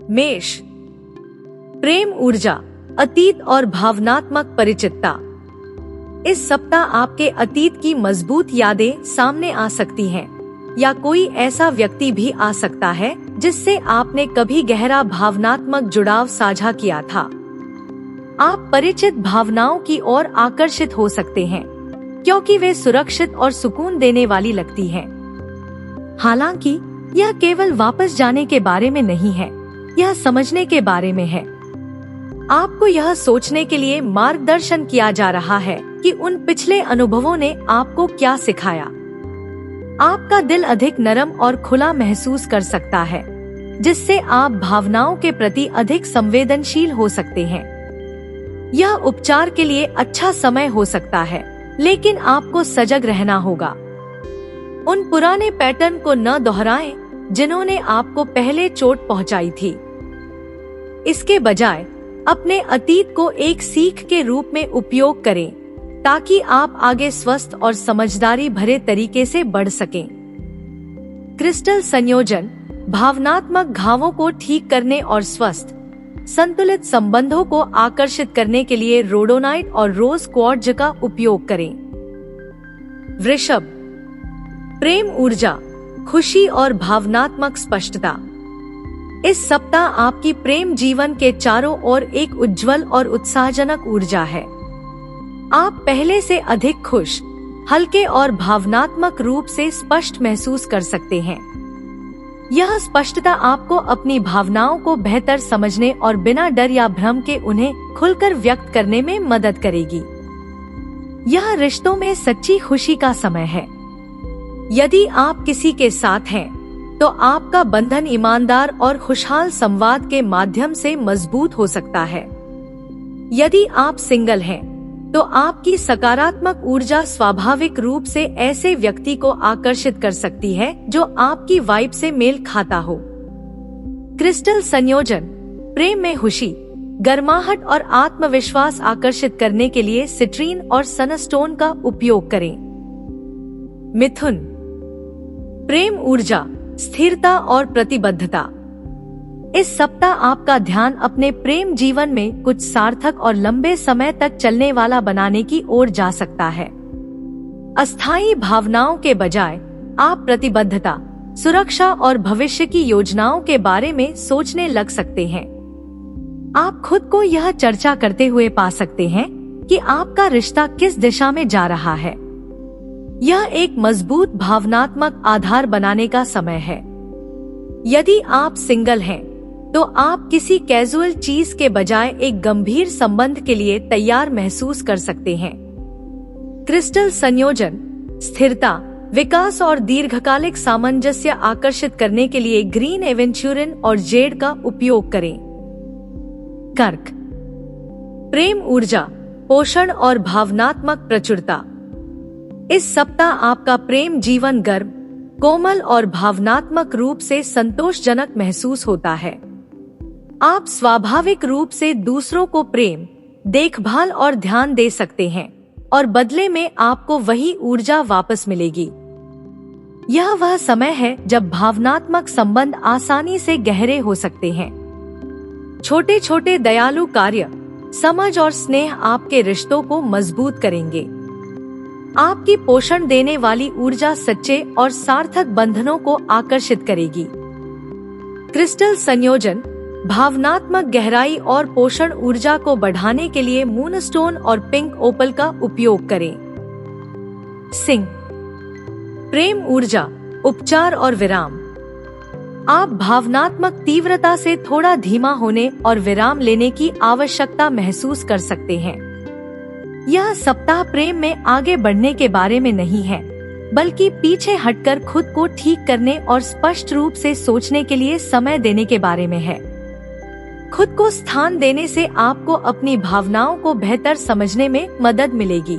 मेष, प्रेम ऊर्जा, अतीत और भावनात्मक परिचितता। इस सप्ताह आपके अतीत की मजबूत यादें सामने आ सकती हैं, या कोई ऐसा व्यक्ति भी आ सकता है जिससे आपने कभी गहरा भावनात्मक जुड़ाव साझा किया था। आप परिचित भावनाओं की ओर आकर्षित हो सकते हैं, क्योंकि वे सुरक्षित और सुकून देने वाली लगती हैं। हालांकि यह केवल वापस जाने के बारे में नहीं है, यह समझने के बारे में है। आपको यह सोचने के लिए मार्गदर्शन किया जा रहा है कि उन पिछले अनुभवों ने आपको क्या सिखाया। आपका दिल अधिक नरम और खुला महसूस कर सकता है, जिससे आप भावनाओं के प्रति अधिक संवेदनशील हो सकते हैं। यह उपचार के लिए अच्छा समय हो सकता है, लेकिन आपको सजग रहना होगा। उन पुराने पैटर्न को न दोहराएं जिन्होंने आपको पहले चोट पहुंचाई थी। इसके बजाय अपने अतीत को एक सीख के रूप में उपयोग करें, ताकि आप आगे स्वस्थ और समझदारी भरे तरीके से बढ़ सकें। क्रिस्टल संयोजन भावनात्मक घावों को ठीक करने और स्वस्थ संतुलित संबंधों को आकर्षित करने के लिए रोडोनाइट और रोज क्वार्ट्ज का उपयोग करें। वृषभ, प्रेम ऊर्जा, खुशी और भावनात्मक स्पष्टता। इस सप्ताह आपकी प्रेम जीवन के चारों ओर एक उज्जवल और उत्साहजनक ऊर्जा है। आप पहले से अधिक खुश, हल्के और भावनात्मक रूप से स्पष्ट महसूस कर सकते हैं। यह स्पष्टता आपको अपनी भावनाओं को बेहतर समझने और बिना डर या भ्रम के उन्हें खुलकर व्यक्त करने में मदद करेगी। यह रिश्तों में सच्ची खुशी का समय है। यदि आप किसी के साथ हैं, तो आपका बंधन ईमानदार और खुशहाल संवाद के माध्यम से मजबूत हो सकता है। यदि आप सिंगल हैं, तो आपकी सकारात्मक ऊर्जा स्वाभाविक रूप से ऐसे व्यक्ति को आकर्षित कर सकती है जो आपकी वाइब से मेल खाता हो। क्रिस्टल संयोजन प्रेम में खुशी, गर्माहट और आत्मविश्वास आकर्षित करने के लिए सिट्रीन और सनस्टोन का उपयोग करें। मिथुन, प्रेम ऊर्जा, स्थिरता और प्रतिबद्धता। इस सप्ताह आपका ध्यान अपने प्रेम जीवन में कुछ सार्थक और लंबे समय तक चलने वाला बनाने की ओर जा सकता है। अस्थायी भावनाओं के बजाय आप प्रतिबद्धता, सुरक्षा और भविष्य की योजनाओं के बारे में सोचने लग सकते हैं। आप खुद को यह चर्चा करते हुए पा सकते हैं कि आपका रिश्ता किस दिशा में जा रहा है। यह एक मजबूत भावनात्मक आधार बनाने का समय है। यदि आप सिंगल हैं, तो आप किसी कैजुअल चीज के बजाय एक गंभीर संबंध के लिए तैयार महसूस कर सकते हैं। क्रिस्टल संयोजन स्थिरता, विकास और दीर्घकालिक सामंजस्य आकर्षित करने के लिए ग्रीन एवेंचुरिन और जेड का उपयोग करें। कर्क, प्रेम ऊर्जा, पोषण और भावनात्मक प्रचुरता। इस सप्ताह आपका प्रेम जीवन गर्म, कोमल और भावनात्मक रूप से संतोषजनक महसूस होता है। आप स्वाभाविक रूप से दूसरों को प्रेम, देखभाल और ध्यान दे सकते हैं, और बदले में आपको वही ऊर्जा वापस मिलेगी। यह वह समय है जब भावनात्मक संबंध आसानी से गहरे हो सकते हैं। छोटे छोटे दयालु कार्य, समझ और स्नेह आपके रिश्तों को मजबूत करेंगे। आपकी पोषण देने वाली ऊर्जा सच्चे और सार्थक बंधनों को आकर्षित करेगी। क्रिस्टल संयोजन भावनात्मक गहराई और पोषण ऊर्जा को बढ़ाने के लिए मूनस्टोन और पिंक ओपल का उपयोग करें। सिंह, प्रेम ऊर्जा, उपचार और विराम। आप भावनात्मक तीव्रता से थोड़ा धीमा होने और विराम लेने की आवश्यकता महसूस कर सकते हैं। यह सप्ताह प्रेम में आगे बढ़ने के बारे में नहीं है, बल्कि पीछे हटकर खुद को ठीक करने और स्पष्ट रूप से सोचने के लिए समय देने के बारे में है। खुद को स्थान देने से आपको अपनी भावनाओं को बेहतर समझने में मदद मिलेगी।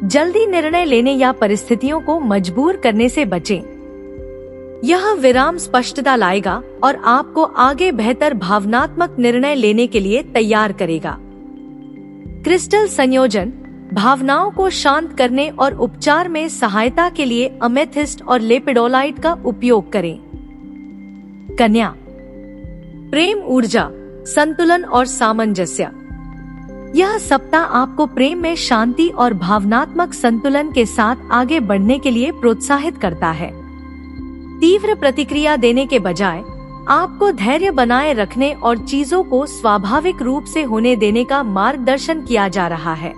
जल्दी निर्णय लेने या परिस्थितियों को मजबूर करने से बचें। यह विराम स्पष्टता लाएगा और आपको आगे बेहतर भावनात्मक निर्णय लेने के लिए तैयार करेगा। क्रिस्टल संयोजन भावनाओं को शांत करने और उपचार में सहायता के लिए अमेथिस्ट और लेपिडोलाइट का उपयोग करें। कन्या, प्रेम ऊर्जा, संतुलन और सामंजस्य। यह सप्ताह आपको प्रेम में शांति और भावनात्मक संतुलन के साथ आगे बढ़ने के लिए प्रोत्साहित करता है। तीव्र प्रतिक्रिया देने के बजाय आपको धैर्य बनाए रखने और चीजों को स्वाभाविक रूप से होने देने का मार्गदर्शन किया जा रहा है।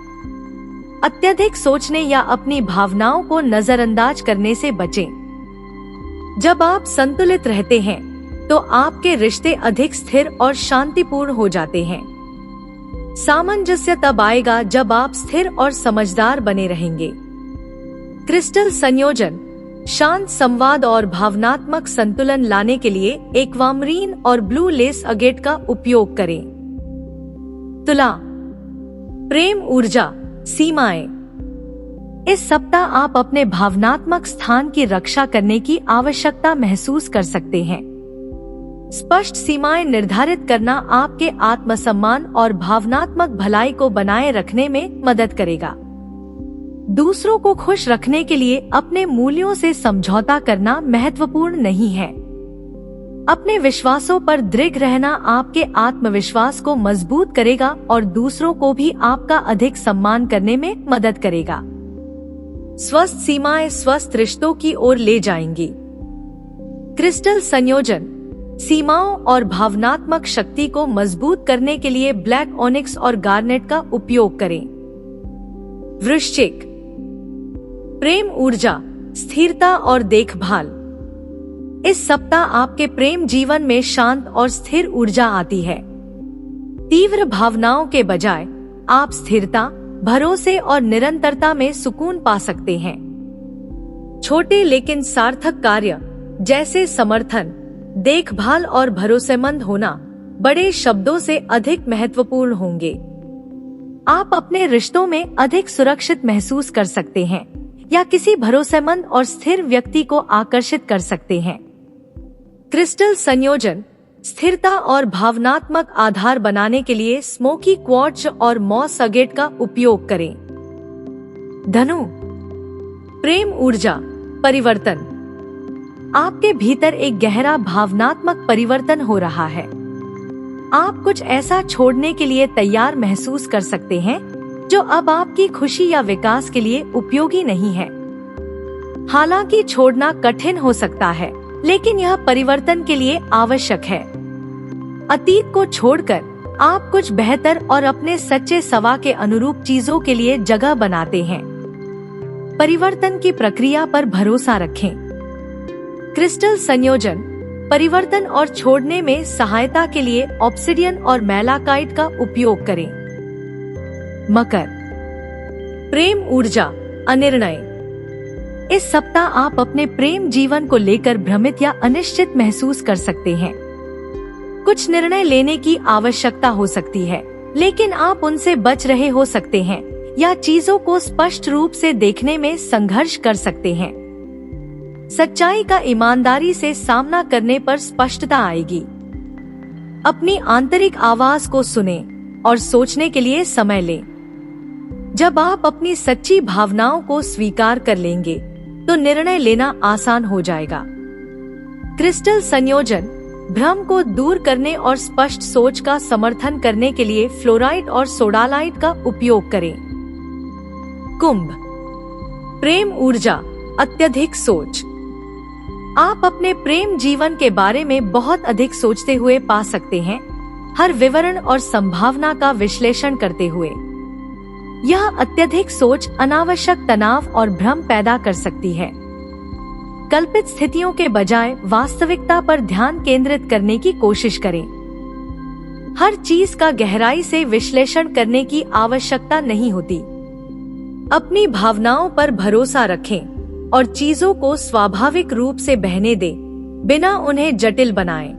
अत्यधिक सोचने या अपनी भावनाओं को नजरअंदाज करने से बचें। जब आप संतुलित रहते हैं, तो आपके रिश्ते अधिक स्थिर और शांतिपूर्ण हो जाते हैं। सामंजस्य तब आएगा जब आप स्थिर और समझदार बने रहेंगे। क्रिस्टल संयोजन, शांत संवाद और भावनात्मक संतुलन लाने के लिए एक्वामरीन और ब्लू लेस अगेट का उपयोग करें। तुला, प्रेम ऊर्जा, सीमाएं। इस सप्ताह आप अपने भावनात्मक स्थान की रक्षा करने की आवश्यकता महसूस कर सकते हैं। स्पष्ट सीमाएं निर्धारित करना आपके आत्मसम्मान और भावनात्मक भलाई को बनाए रखने में मदद करेगा। दूसरों को खुश रखने के लिए अपने मूल्यों से समझौता करना महत्वपूर्ण नहीं है। अपने विश्वासों पर दृढ़ रहना आपके आत्मविश्वास को मजबूत करेगा और दूसरों को भी आपका अधिक सम्मान करने में मदद करेगा। स्वस्थ सीमाएं स्वस्थ रिश्तों की ओर ले जाएंगी। क्रिस्टल संयोजन, सीमाओं और भावनात्मक शक्ति को मजबूत करने के लिए ब्लैक ओनिक्स और गार्नेट का उपयोग करें। वृश्चिक, प्रेम ऊर्जा, स्थिरता और देखभाल। इस सप्ताह आपके प्रेम जीवन में शांत और स्थिर ऊर्जा आती है। तीव्र भावनाओं के बजाय आप स्थिरता, भरोसे और निरंतरता में सुकून पा सकते हैं। छोटे लेकिन सार्थक कार्य जैसे समर्थन, देखभाल और भरोसेमंद होना बड़े शब्दों से अधिक महत्वपूर्ण होंगे। आप अपने रिश्तों में अधिक सुरक्षित महसूस कर सकते हैं या किसी भरोसेमंद और स्थिर व्यक्ति को आकर्षित कर सकते हैं। क्रिस्टल संयोजन, स्थिरता और भावनात्मक आधार बनाने के लिए स्मोकी क्वार्ट्ज और मॉस अगेट का उपयोग करें। धनु, प्रेम ऊर्जा, परिवर्तन। आपके भीतर एक गहरा भावनात्मक परिवर्तन हो रहा है। आप कुछ ऐसा छोड़ने के लिए तैयार महसूस कर सकते हैं जो अब आपकी खुशी या विकास के लिए उपयोगी नहीं है। हालांकि छोड़ना कठिन हो सकता है, लेकिन यह परिवर्तन के लिए आवश्यक है। अतीत को छोड़कर आप कुछ बेहतर और अपने सच्चे स्वभाव के अनुरूप चीजों के लिए जगह बनाते हैं। परिवर्तन की प्रक्रिया पर भरोसा रखें। क्रिस्टल संयोजन, परिवर्तन और छोड़ने में सहायता के लिए ऑब्सिडियन और मैलाकाइट का उपयोग करें। मकर, प्रेम ऊर्जा, अनिर्णय। इस सप्ताह आप अपने प्रेम जीवन को लेकर भ्रमित या अनिश्चित महसूस कर सकते हैं। कुछ निर्णय लेने की आवश्यकता हो सकती है, लेकिन आप उनसे बच रहे हो सकते हैं या चीजों को स्पष्ट रूप से देखने में संघर्ष कर सकते हैं। सच्चाई का ईमानदारी से सामना करने पर स्पष्टता आएगी। अपनी आंतरिक आवाज को सुनें और सोचने के लिए समय लें। जब आप अपनी सच्ची भावनाओं को स्वीकार कर लेंगे, तो निर्णय लेना आसान हो जाएगा। क्रिस्टल संयोजन, भ्रम को दूर करने और स्पष्ट सोच का समर्थन करने के लिए फ्लोराइड और सोडालाइट का उपयोग करें। कुंभ, प्रेम ऊर्जा, अत्यधिक सोच। आप अपने प्रेम जीवन के बारे में बहुत अधिक सोचते हुए पा सकते हैं, हर विवरण और संभावना का विश्लेषण करते हुए। यह अत्यधिक सोच अनावश्यक तनाव और भ्रम पैदा कर सकती है। कल्पित स्थितियों के बजाय वास्तविकता पर ध्यान केंद्रित करने की कोशिश करें। हर चीज का गहराई से विश्लेषण करने की आवश्यकता नहीं होती। अपनी भावनाओं पर भरोसा रखें और चीजों को स्वाभाविक रूप से बहने दें, बिना उन्हें जटिल बनाएं।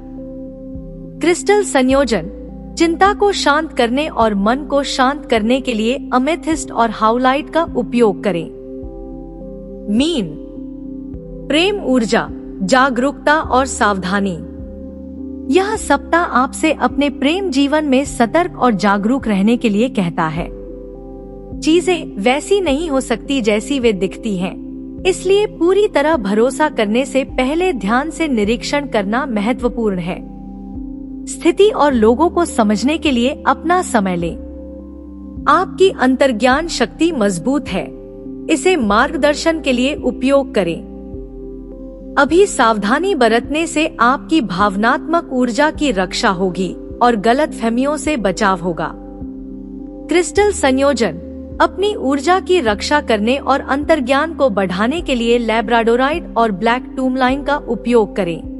क्रिस्टल संयोजन, चिंता को शांत करने और मन को शांत करने के लिए अमेथिस्ट और हाउलाइट का उपयोग करें। मीन, प्रेम ऊर्जा, जागरूकता और सावधानी। यह सप्ताह आपसे अपने प्रेम जीवन में सतर्क और जागरूक रहने के लिए कहता है। चीजें वैसी नहीं हो सकती जैसी वे दिखती हैं, इसलिए पूरी तरह भरोसा करने से पहले ध्यान से निरीक्षण करना महत्वपूर्ण है। स्थिति और लोगों को समझने के लिए अपना समय लें। आपकी अंतर्ज्ञान शक्ति मजबूत है, इसे मार्गदर्शन के लिए उपयोग करें। अभी सावधानी बरतने से आपकी भावनात्मक ऊर्जा की रक्षा होगी और गलतफहमियों से बचाव होगा। क्रिस्टल संयोजन। अपनी ऊर्जा की रक्षा करने और अंतर्ज्ञान को बढ़ाने के लिए लैब्राडोराइट और ब्लैक टूरमलाइन का उपयोग करें।